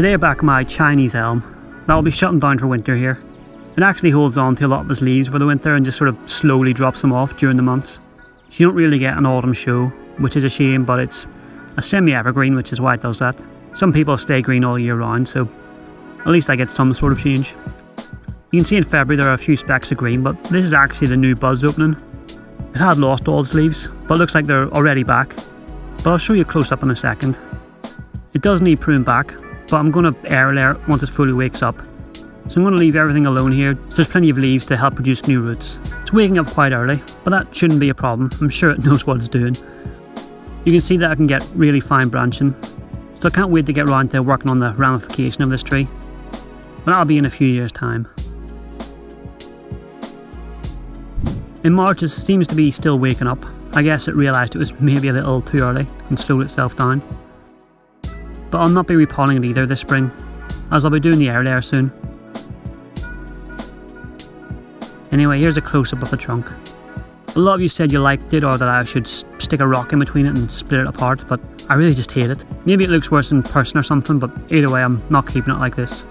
Today I back my Chinese elm. That'll be shutting down for winter here. It actually holds on to a lot of its leaves for the winter and just sort of slowly drops them off during the months. So you don't really get an autumn show, which is a shame, but it's a semi-evergreen, which is why it does that. Some people stay green all year round, so at least I get some sort of change. You can see in February there are a few specks of green, but this is actually the new buds opening. It had lost all its leaves, but it looks like they're already back. But I'll show you close up in a second. It does need pruned back, but I'm going to air layer it once it fully wakes up. So I'm going to leave everything alone here, so there's plenty of leaves to help produce new roots. It's waking up quite early, but that shouldn't be a problem. I'm sure it knows what it's doing. You can see that I can get really fine branching, so I can't wait to get around to working on the ramification of this tree. But that'll be in a few years' time. In March it seems to be still waking up. I guess it realised it was maybe a little too early and slowed itself down. But I'll not be repotting it either this spring, as I'll be doing the air layer soon. Anyway, here's a close-up of the trunk. A lot of you said you liked it or that I should stick a rock in between it and split it apart, but I really just hate it. Maybe it looks worse in person or something, but either way I'm not keeping it like this.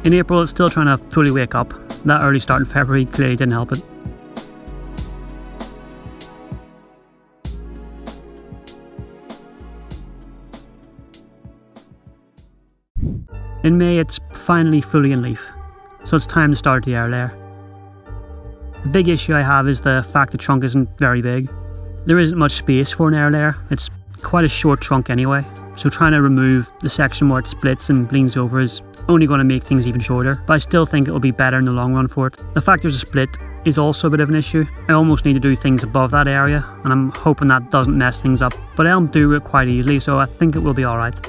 In April it's still trying to fully wake up. That early start in February clearly didn't help it. In May it's finally fully in leaf, so it's time to start the air layer. The big issue I have is the fact the trunk isn't very big. There isn't much space for an air layer. It's quite a short trunk anyway, so trying to remove the section where it splits and leans over is only going to make things even shorter, but I still think it will be better in the long run for it. The fact there's a split is also a bit of an issue. I almost need to do things above that area, and I'm hoping that doesn't mess things up, but elm do it quite easily, so I think it will be alright.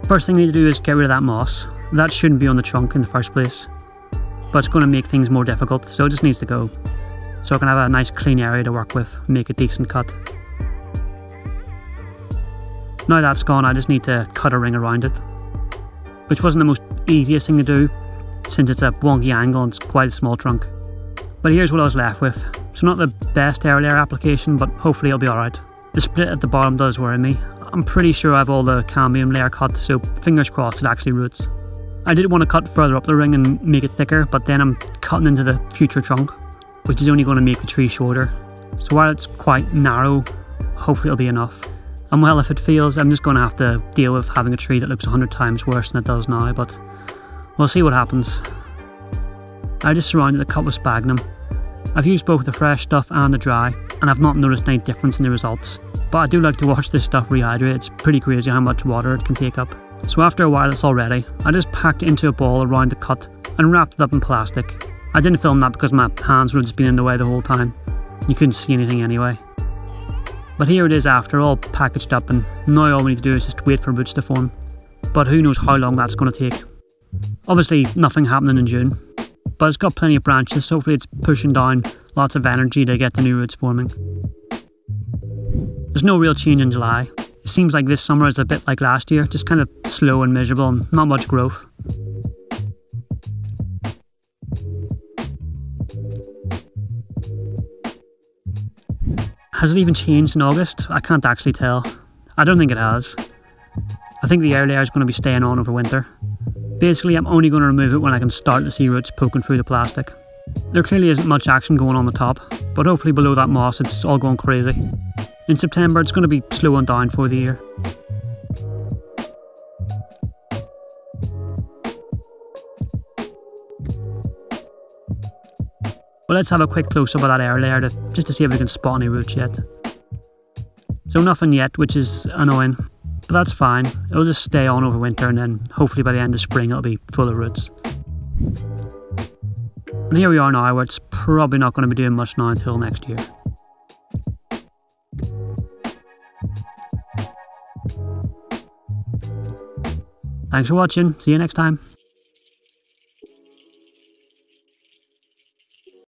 First thing I need to do is get rid of that moss. That shouldn't be on the trunk in the first place, but it's going to make things more difficult, so it just needs to go, so I can have a nice clean area to work with and make a decent cut. Now that's gone, I just need to cut a ring around it, which wasn't the most easiest thing to do since it's a wonky angle and it's quite a small trunk. But here's what I was left with. So not the best air layer application, but hopefully it'll be alright. The split at the bottom does worry me. I'm pretty sure I have all the cambium layer cut, so fingers crossed it actually roots. I did want to cut further up the ring and make it thicker, but then I'm cutting into the future trunk, which is only going to make the tree shorter. So while it's quite narrow, hopefully it'll be enough. And well, if it fails, I'm just going to have to deal with having a tree that looks 100 times worse than it does now, but we'll see what happens. I just surrounded the cut with sphagnum. I've used both the fresh stuff and the dry, and I've not noticed any difference in the results. But I do like to watch this stuff rehydrate. It's pretty crazy how much water it can take up. So after a while it's all ready. I just packed it into a ball around the cut and wrapped it up in plastic. I didn't film that because my hands would have just been in the way the whole time. You couldn't see anything anyway. But here it is after, all packaged up, and now all we need to do is just wait for roots to form. But who knows how long that's going to take. Obviously nothing happening in June, but it's got plenty of branches, so hopefully it's pushing down lots of energy to get the new roots forming. There's no real change in July. It seems like this summer is a bit like last year, just kind of slow and miserable and not much growth. Has it even changed in August? I can't actually tell. I don't think it has. I think the air layer is going to be staying on over winter. Basically, I'm only going to remove it when I can start to see roots poking through the plastic. There clearly isn't much action going on the top, but hopefully below that moss it's all going crazy. In September it's going to be slowing down for the year. But let's have a quick close-up of that air layer just to see if we can spot any roots yet. So nothing yet, which is annoying, but that's fine. It'll just stay on over winter, and then hopefully by the end of spring it'll be full of roots. And here we are now, where it's probably not going to be doing much now until next year. Thanks for watching, see you next time.